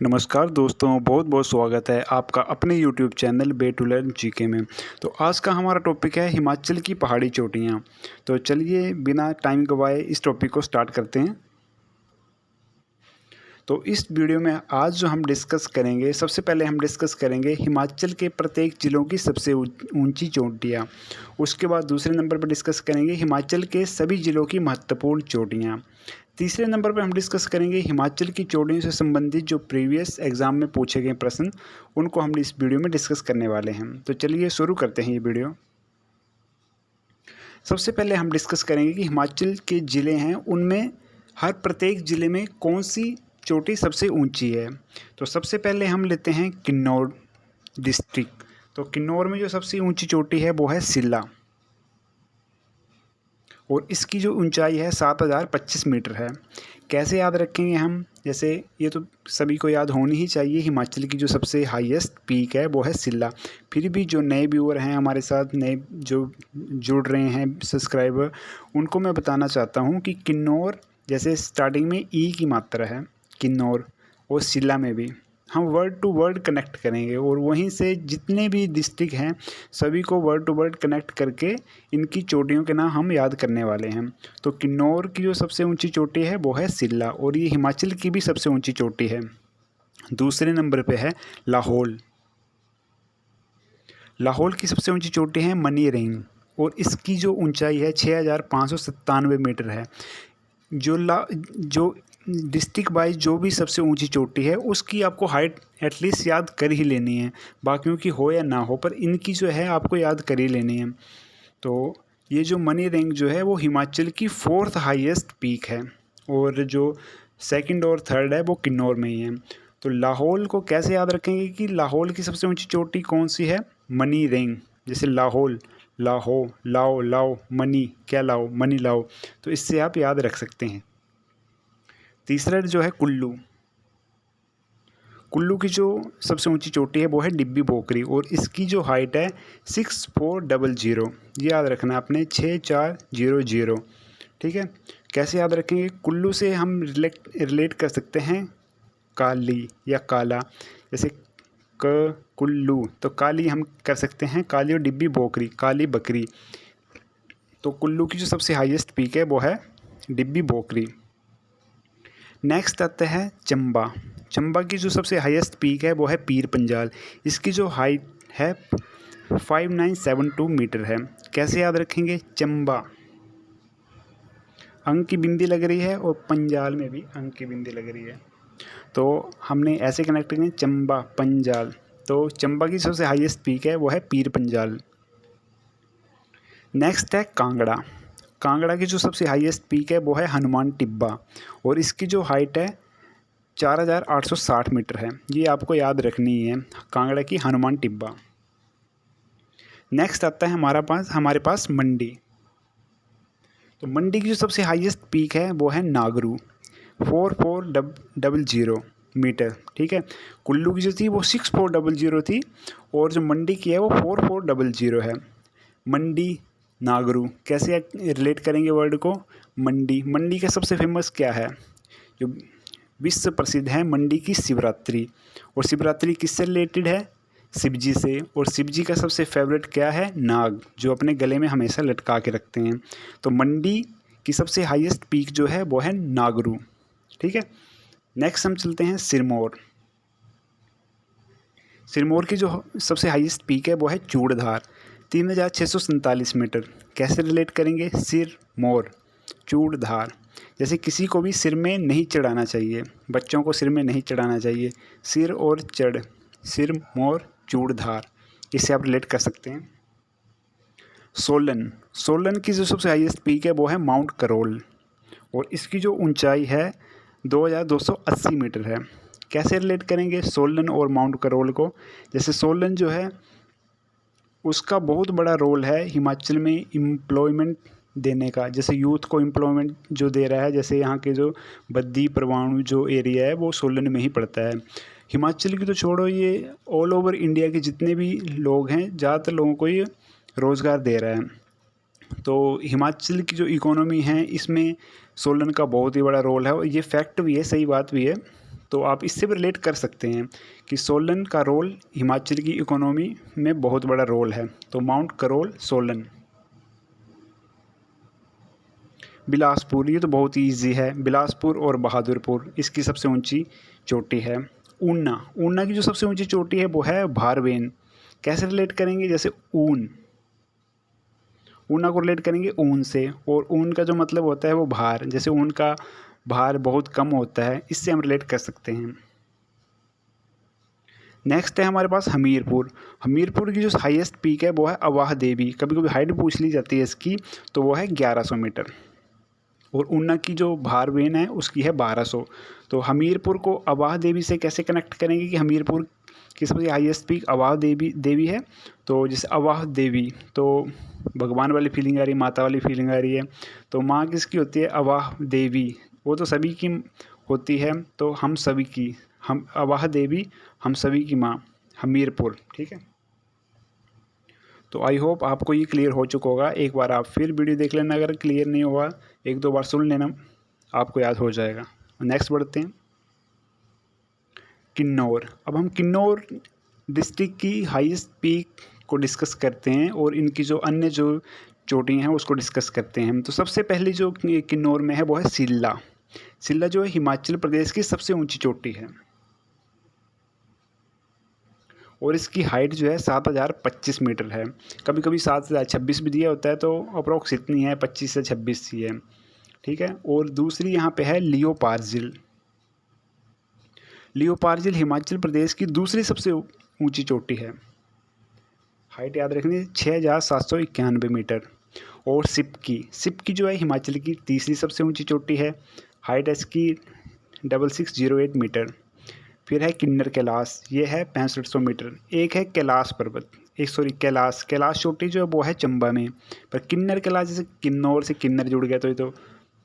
नमस्कार दोस्तों, बहुत बहुत स्वागत है आपका अपने YouTube channel way to learn GK में। तो आज का हमारा टॉपिक है हिमाचल की पहाड़ी चोटियाँ। तो चलिए बिना टाइम गवाए इस टॉपिक को स्टार्ट करते हैं। तो इस वीडियो में आज जो हम डिस्कस करेंगे, सबसे पहले हम डिस्कस करेंगे हिमाचल के प्रत्येक ज़िलों की सबसे ऊंची चोटियाँ। उसके बाद दूसरे नंबर पर डिस्कस करेंगे हिमाचल के सभी ज़िलों की महत्वपूर्ण चोटियाँ। तीसरे नंबर पर हम डिस्कस करेंगे हिमाचल की चोटियों से संबंधित जो प्रीवियस एग्ज़ाम में पूछे गए प्रश्न, उनको हम इस वीडियो में डिस्कस करने वाले हैं। तो चलिए शुरू करते हैं ये वीडियो। सबसे पहले हम डिस्कस करेंगे कि हिमाचल के ज़िले हैं, उनमें हर प्रत्येक ज़िले में कौन सी चोटी सबसे ऊंची है। तो सबसे पहले हम लेते हैं किन्नौर डिस्ट्रिक्ट। तो किन्नौर में जो सबसे ऊंची चोटी है वो है सिल्ला, और इसकी जो ऊंचाई है 7025 मीटर है। कैसे याद रखेंगे हम, जैसे ये तो सभी को याद होनी ही चाहिए, हिमाचल की जो सबसे हाईएस्ट पीक है वो है सिल्ला। फिर भी जो नए व्यूअर हैं हमारे साथ, नए जो जुड़ रहे हैं सब्सक्राइबर, उनको मैं बताना चाहता हूँ कि किन्नौर, जैसे स्टार्टिंग में ई की मात्रा है किन्नौर, और सिल्ला में भी हम वर्ड टू वर्ड कनेक्ट करेंगे, और वहीं से जितने भी डिस्ट्रिक्ट हैं सभी को वर्ड टू वर्ड कनेक्ट करके इनकी चोटियों के नाम हम याद करने वाले हैं। तो किन्नौर की जो सबसे ऊंची चोटी है वो है सिल्ला, और ये हिमाचल की भी सबसे ऊंची चोटी है। दूसरे नंबर पे है लाहौल। लाहौल की सबसे ऊंची चोटी है मनी रिंग, और इसकी जो ऊंचाई है 6597 मीटर है। जो डिस्ट्रिक्ट वाइज जो भी सबसे ऊंची चोटी है उसकी आपको हाइट एटलीस्ट याद कर ही लेनी है, बाकियों की हो या ना हो, पर इनकी जो है आपको याद कर ही लेनी है। तो ये जो मनी रैंक जो है वो हिमाचल की 4th हाईएस्ट पीक है, और जो सेकंड और थर्ड है वो किन्नौर में ही है। तो लाहौल को कैसे याद रखेंगे कि लाहौल की सबसे ऊंची चोटी कौन सी है? Money rank. जैसे लाहौल, लाहो, लाओ, लाओ, मनी, क्या लाओ, मनी लाओ। तो इससे आप याद रख सकते हैं। तीसरा जो है कुल्लू। कुल्लू की जो सबसे ऊंची चोटी है वो है डिब्बी बोकरी, और इसकी जो हाइट है 6400। ये याद रखना है आपने, 6400। ठीक है। कैसे याद रखेंगे? कुल्लू से हम रिलेट कर सकते हैं काली या काला। जैसे कुल्लू, तो काली हम कर सकते हैं काली, और डिब्बी बोकरी काली बकरी। तो कुल्लू की जो सबसे हाईएस्ट पीक है वो है डिब्बी बोकरी। नेक्स्ट आता है चंबा। चंबा की जो सबसे हाईएस्ट पीक है वो है पीर पंजाल। इसकी जो हाइट है 5972 मीटर है। कैसे याद रखेंगे? चंबा, अंक की बिंदी लग रही है, और पंजाल में भी अंक की बिंदी लग रही है, तो हमने ऐसे कनेक्ट करेंगे चंबा पंजाल। तो चंबा की सबसे हाईएस्ट पीक है वो है पीर पंजाल। नेक्स्ट है कांगड़ा। कांगड़ा की जो सबसे हाईएस्ट पीक है वो है हनुमान टिब्बा, और इसकी जो हाइट है 4860 मीटर है। ये आपको याद रखनी है, कांगड़ा की हनुमान टिब्बा। नेक्स्ट आता है हमारे पास मंडी। तो मंडी की जो सबसे हाईएस्ट पीक है वो है नागरू, 4400 मीटर। ठीक है। कुल्लू की जो थी वो 6400 थी, और जो मंडी की है वो 4400 है। मंडी, नागरू, कैसे रिलेट करेंगे वर्ड को? मंडी, मंडी का सबसे फेमस क्या है? जो विश्व प्रसिद्ध है मंडी की शिवरात्रि, और शिवरात्रि किससे रिलेटेड है? शिवजी से। और शिवजी का सबसे फेवरेट क्या है? नाग, जो अपने गले में हमेशा लटका के रखते हैं। तो मंडी की सबसे हाईएस्ट पीक जो है वो है नागरू। ठीक है। नेक्स्ट हम चलते हैं सिरमौर। सिरमौर की जो सबसे हाईएस्ट पीक है वो है चूड़धार, 3647 मीटर। कैसे रिलेट करेंगे? सिरमौर, चूड़धार। जैसे किसी को भी सिर में नहीं चढ़ाना चाहिए, बच्चों को सिर में नहीं चढ़ाना चाहिए, सिर और चढ़, सिरमौर, चूड़धार, इससे आप रिलेट कर सकते हैं। सोलन। सोलन की जो सबसे हाईएस्ट पीक है वो है माउंट करोल, और इसकी जो ऊंचाई है 2280 मीटर है। कैसे रिलेट करेंगे सोलन और माउंट करोल को? जैसे सोलन जो है उसका बहुत बड़ा रोल है हिमाचल में एम्प्लॉयमेंट देने का। जैसे यूथ को एम्प्लॉयमेंट जो दे रहा है, जैसे यहाँ के जो बद्दी परवाणु जो एरिया है वो सोलन में ही पड़ता है। हिमाचल की तो छोड़ो, ये ऑल ओवर इंडिया के जितने भी लोग हैं, ज़्यादातर लोगों को ये रोज़गार दे रहा है। तो हिमाचल की जो इकोनॉमी है इसमें सोलन का बहुत ही बड़ा रोल है, और ये फैक्ट भी है, सही बात भी है। तो आप इससे भी रिलेट कर सकते हैं कि सोलन का रोल हिमाचल की इकोनॉमी में बहुत बड़ा रोल है। तो माउंट करोल सोलन। बिलासपुर, ये तो बहुत ही ईजी है। बिलासपुर और बहादुरपुर इसकी सबसे ऊंची चोटी है। ऊना, ऊना की जो सबसे ऊंची चोटी है वो है भारवेन। कैसे रिलेट करेंगे, जैसे ऊन, ऊना को रिलेट करेंगे ऊन से, और ऊन का जो मतलब होता है वो भार, जैसे ऊन का भार बहुत कम होता है, इससे हम रिलेट कर सकते हैं। नेक्स्ट है हमारे पास हमीरपुर। हमीरपुर की जो हाईएस्ट पीक है वो है अवाह देवी। कभी कभी हाइट पूछ ली जाती है इसकी, तो वो है 1100 मीटर। और ऊना की जो भारवेन है उसकी है 1200। तो हमीरपुर को अवाह देवी से कैसे कनेक्ट करेंगे कि हमीरपुर की सबसे हाईएस्ट पीक अवाह देवी देवी है। तो जैसे अवाह देवी, तो भगवान वाली फीलिंग आ रही है, माता वाली फीलिंग आ रही है। तो माँ किसकी होती है, अवाह देवी, वो तो सभी की होती है। तो हम सभी की, हम अवाह देवी हम सभी की माँ, हमीरपुर। ठीक है, तो आई होप आपको ये क्लियर हो चुका होगा। एक बार आप फिर वीडियो देख लेना, अगर क्लियर नहीं हुआ एक दो बार सुन लेना, आपको याद हो जाएगा। नेक्स्ट बढ़ते हैं, किन्नौर। अब हम किन्नौर डिस्ट्रिक्ट की हाईएस्ट पीक को डिस्कस करते हैं और इनकी जो अन्य जो चोटियाँ हैं उसको डिस्कस करते हैं। तो सबसे पहले जो किन्नौर में है वो है सिल्ला। सिल्ला जो है हिमाचल प्रदेश की सबसे ऊंची चोटी है और इसकी हाइट जो है 7025 मीटर है। कभी कभी 7026 भी दिया होता है, तो अप्रोक्स इतनी है, 25 से 26 ही है। ठीक है, और दूसरी यहाँ पे है लियोपार्जिल। लियोपार्जिल हिमाचल प्रदेश की दूसरी सबसे ऊंची चोटी है। हाइट याद रखनी, 6791 मीटर। और सिपकी, सिपकी जो है हिमाचल की तीसरी सबसे ऊंची चोटी है। हाइट है इसकी 6608 मीटर। फिर है किन्नर कैलाश, ये है 6500 मीटर। एक है कैलाश पर्वत, कैलाश, कैलाश चोटी जो है वो है चंबा में। पर किन्नर कैलाश, जैसे किन्नौर से किन्नर जुड़ गया तो ये तो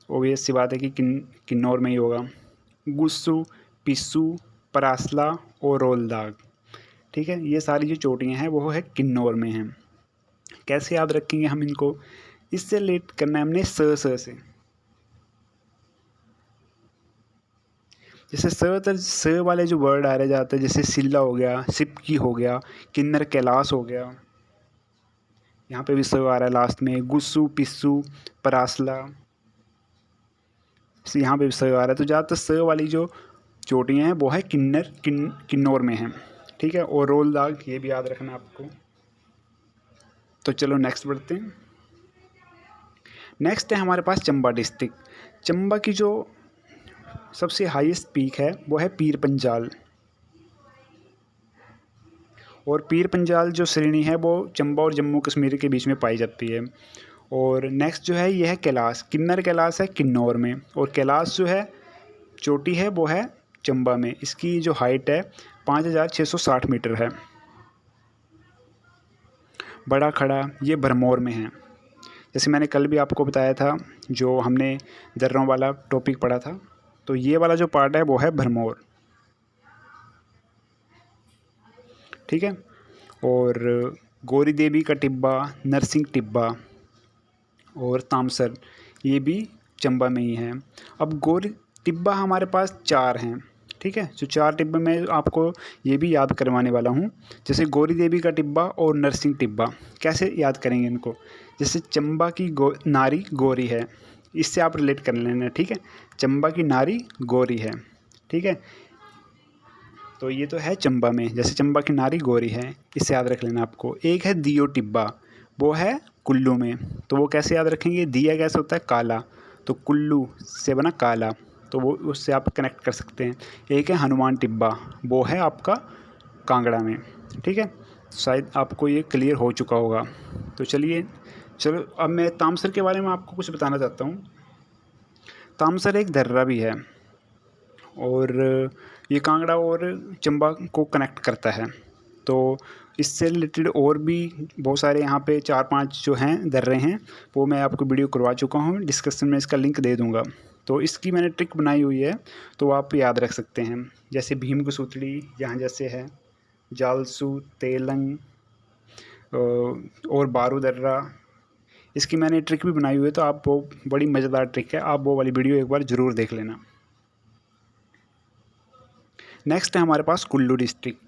ओबियस सी बात है कि किन्नौर में ही होगा। गुस्सू, पिस्सू, परासला और रोलदाग। ठीक है, ये सारी जो चोटियाँ हैं वो है किन्नौर में हैं। कैसे याद रखेंगे हम इनको, इससे रिलेट करना है हमने स से। जैसे स वाले जो वर्ड आ रहे जाते हैं, जैसे सिल्ला हो गया, सिपकी हो गया, किन्नर कैलाश हो गया, यहाँ पे भी स आ रहा है लास्ट में। गुस्सू, पिस्सू, परासला, यहाँ पे भी स आ रहा है। तो ज़्यादातर स वाली जो चोटियाँ हैं वो है किन्नौर में हैं। ठीक है, और रोलदाग ये भी याद रखना आपको। तो चलो नेक्स्ट बढ़ते हैं। नेक्स्ट है हमारे पास चंबा डिस्ट्रिक्ट। चंबा की जो सबसे हाईएस्ट पीक है वो है पीर पंजाल। और पीर पंजाल जो श्रेणी है वो चंबा और जम्मू कश्मीर के बीच में पाई जाती है। और नेक्स्ट जो है ये है कैलाश, किन्नर कैलाश है किन्नौर में, और कैलाश जो है चोटी है वो है चंबा में। इसकी जो हाइट है 5660 मीटर है। बड़ा खड़ा ये भरमौर में है। जैसे मैंने कल भी आपको बताया था, जो हमने दर्रों वाला टॉपिक पढ़ा था, तो ये वाला जो पार्ट है वो है भरमौर। ठीक है, और गौरी देवी का टिब्बा, नरसिंह टिब्बा और तामसर ये भी चंबा में ही है। अब गौरी टिब्बा हमारे पास 4 हैं। ठीक है, जो 4 टिब्बे मैं आपको ये भी याद करवाने वाला हूँ। जैसे गौरी देवी का टिब्बा और नरसिंह टिब्बा, कैसे याद करेंगे इनको, जैसे चंबा की नारी गौरी है, इससे आप रिलेट कर लेना। ठीक है, चंबा की नारी गौरी है। ठीक है, तो ये तो है चंबा में, जैसे चंबा की नारी गौरी है, इससे याद रख लेना आपको। एक है दियो टिब्बा, वो है कुल्लू में। तो वो कैसे याद रखेंगे, दिया कैसे होता है काला, तो कुल्लू से बना काला, तो वो उससे आप कनेक्ट कर सकते हैं। एक है हनुमान टिब्बा, वो है आपका कांगड़ा में। ठीक है, शायद आपको ये क्लियर हो चुका होगा। तो चलो अब मैं तामसर के बारे में आपको कुछ बताना चाहता हूँ। तामसर एक दर्रा भी है और ये कांगड़ा और चंबा को कनेक्ट करता है। तो इससे रिलेटेड और भी बहुत सारे यहाँ पे 4-5 जो हैं दर्रे हैं, वो मैं आपको वीडियो करवा चुका हूँ, डिस्क्रिप्शन में इसका लिंक दे दूँगा। तो इसकी मैंने ट्रिक बनाई हुई है, तो आप याद रख सकते हैं। जैसे भीम कुसूतड़ी यहाँ जैसे है, जालसू, तेलंग और बारू दर्रा, इसकी मैंने ट्रिक भी बनाई हुई है। तो आप वो बड़ी मज़ेदार ट्रिक है, आप वो वाली वीडियो एक बार ज़रूर देख लेना। नेक्स्ट है हमारे पास कुल्लू डिस्ट्रिक्ट।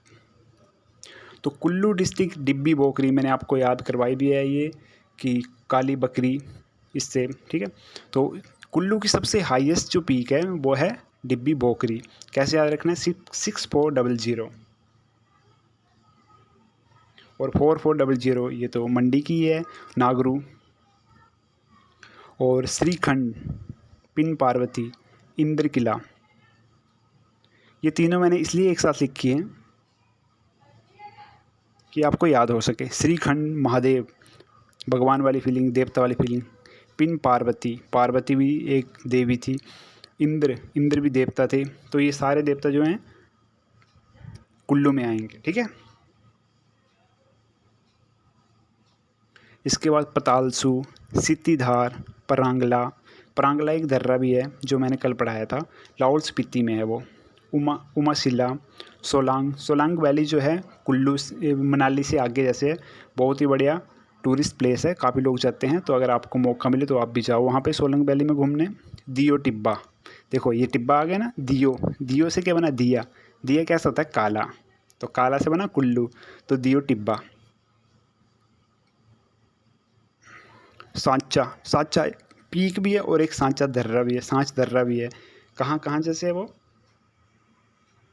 तो कुल्लू डिस्ट्रिक्ट डिब्बी बोकरी मैंने आपको याद करवाई भी है ये कि काली बकरी इससे, ठीक है। तो कुल्लू की सबसे हाईएस्ट जो पीक है वो है डिब्बी बोकरी। कैसे याद रखना है, 6400 और 4400 ये तो मंडी की है, नागरू। और श्रीखंड, पिन पार्वती, इंद्र किला, ये तीनों मैंने इसलिए एक साथ लिखी हैं कि आपको याद हो सके। श्रीखंड महादेव, भगवान वाली फीलिंग, देवता वाली फीलिंग। पिन पार्वती, पार्वती भी एक देवी थी। इंद्र, इंद्र भी देवता थे। तो ये सारे देवता जो हैं कुल्लू में आएंगे, ठीक है। इसके बाद पतालसू, सिद्धिधार, परांगला। परांगला एक दर्रा भी है जो मैंने कल पढ़ाया था, लाहौल स्पीति में है वो। उमाशिला, सोलांग। सोलांग वैली जो है कुल्लू मनाली से आगे जैसे है, बहुत ही बढ़िया टूरिस्ट प्लेस है, काफ़ी लोग जाते हैं। तो अगर आपको मौका मिले तो आप भी जाओ वहाँ पे सोलंग वैली में घूमने। दियो टिब्बा, देखो ये टिब्बा आ गया ना, दियो, दियो से क्या बना, दिया। दिया कैसा होता है, काला, तो काला से बना कुल्लू, तो दियो टिब्बा। सांचा, सांचा पीक भी है और एक सांचा दर्रा भी है, सांच दर्रा भी है। कहाँ कहाँ जैसे है वो,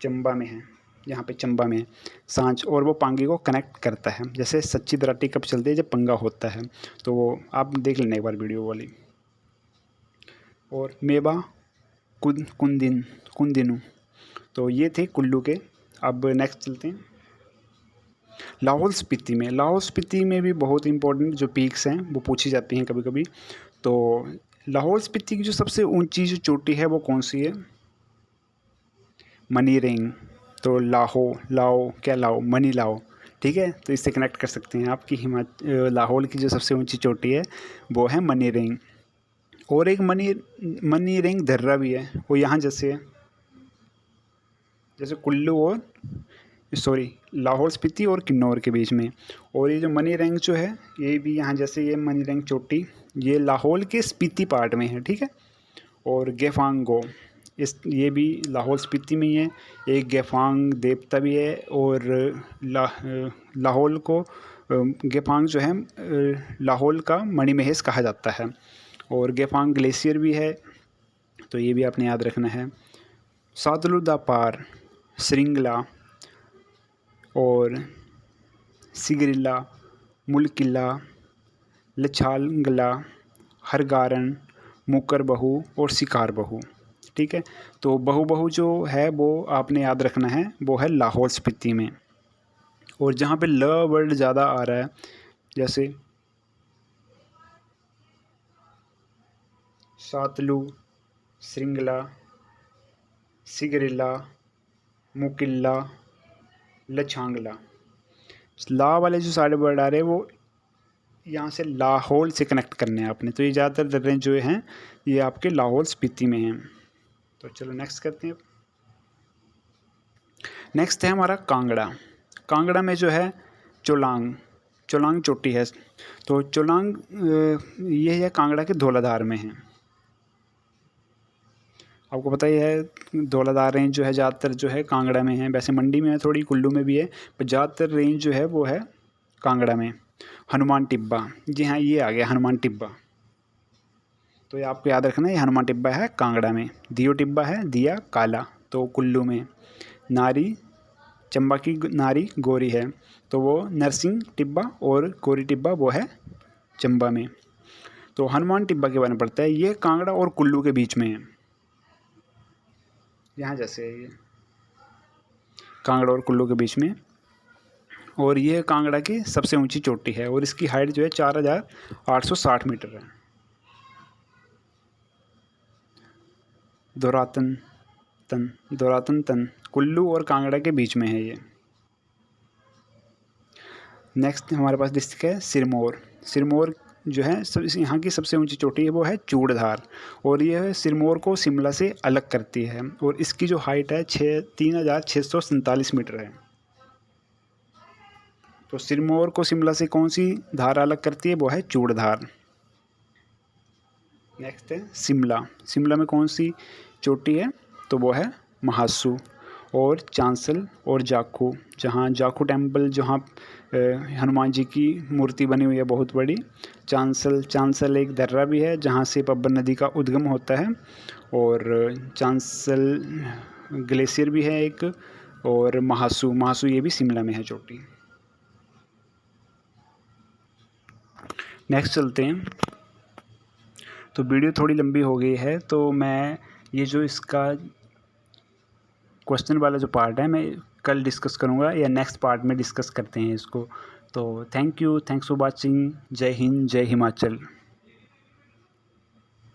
चंबा में है, यहाँ पे चंबा में है सांच, और वो पांगी को कनेक्ट करता है। जैसे सच्ची दराटी कब चलती है, जब पंगा होता है, तो वो आप देख लेना एक बार वीडियो वाली। और मेवा, कुंदिनू, तो ये थे कुल्लू के। अब नेक्स्ट चलते हैं लाहौल स्पीति में। लाहौल स्पीति में भी बहुत इंपॉर्टेंट जो पीक्स हैं वो पूछी जाती हैं कभी कभी। तो लाहौल स्पीति की जो सबसे ऊंची जो चोटी है वो कौन सी है, मनी रिंग। तो लाओ मनी लाओ, ठीक है। तो इससे कनेक्ट कर सकते हैं आप कि लाहौल की जो सबसे ऊंची चोटी है वो है मनी रिंग। और एक मनी रिंग दर्रा भी है, वो यहाँ जैसे है, जैसे कुल्लू और लाहौल स्पीति और किन्नौर के बीच में। और ये जो मनी रैंक जो है ये भी यहाँ जैसे, ये मनी रैंक चोटी ये लाहौल के स्पीति पार्ट में है, ठीक है। और गेफांगो, ये भी लाहौल स्पीति में ही है। एक गेफांग देवता भी है। और लाहौल को गेफांग जो है लाहौल का मणिमहेश कहा जाता है। और गेफांग ग्लेशियर भी है, तो ये भी आपने याद रखना है। सातलुदा पार, श्रृंगला और सिगरिला, मुलकिला, लछालंगला, हरगारन, मुकर बहू और शिकार बहू, ठीक है। तो बहू जो है वो आपने याद रखना है, वो है लाहौल स्पीति में। और जहाँ पे ल वर्ड ज़्यादा आ रहा है, जैसे सातलू, श्रृंगला, सिगरिला, मुकिल्ला, लछांगला, ला वाले जो सारे वर्ड आ रहे हैं वो यहाँ से लाहौल से कनेक्ट करने हैं आपने। तो ये ज़्यादातर दर्रे जो हैं ये आपके लाहौल स्पीति में हैं। तो चलो नेक्स्ट करते हैं। नेक्स्ट है हमारा कांगड़ा। कांगड़ा में जो है चोलांग चोटी है। तो चोलांग ये है कांगड़ा के धौलाधार में है। आपको पता ही है धौलाधार रेंज जो है ज़्यादातर जो है कांगड़ा में है। वैसे मंडी में है थोड़ी, कुल्लू में भी है, पर ज़्यादातर रेंज जो है वो है कांगड़ा में। हनुमान टिब्बा, जी हाँ ये आ गया हनुमान टिब्बा। तो ये आपको याद रखना है, ये हनुमान टिब्बा है कांगड़ा में। दियो टिब्बा है, दिया काला, तो कुल्लू में। नारी, चंबा की नारी गोरी है, तो वो नरसिंह टिब्बा, और गोरी टिब्बा वो है चंबा में। तो हनुमान टिब्बा के बारे में पढ़ता है, ये कांगड़ा और कुल्लू के बीच में है। यहाँ जैसे है ये कांगड़ा और कुल्लू के बीच में। और ये कांगड़ा की सबसे ऊंची चोटी है और इसकी हाइट जो है 4860 मीटर है। दोरातन तन कुल्लू और कांगड़ा के बीच में है ये। नेक्स्ट हमारे पास डिस्ट्रिक्ट है सिरमौर जो है यहाँ की सबसे ऊंची चोटी है वो है चूड़धार। और यह सिरमौर को शिमला से अलग करती है और इसकी जो हाइट है 3647 मीटर है। तो सिरमौर को शिमला से कौन सी धार अलग करती है, वो है चूड़धार। नेक्स्ट है शिमला में कौन सी चोटी है, तो वो है महासू। और चांसल और जाखू, जहाँ जाखू टेम्पल जहाँ हनुमान जी की मूर्ति बनी हुई है बहुत बड़ी। चांसल एक दर्रा भी है जहाँ से पब्बर नदी का उद्गम होता है। और चांसल ग्लेशियर भी है एक। और महासू ये भी शिमला में है चोटी। नेक्स्ट चलते हैं। तो वीडियो थोड़ी लंबी हो गई है, तो मैं ये जो इसका क्वेश्चन वाला जो पार्ट है मैं कल डिस्कस करूँगा, या नेक्स्ट पार्ट में डिस्कस करते हैं इसको। तो थैंक्स फॉर वाचिंग। जय हिंद, जय हिमाचल।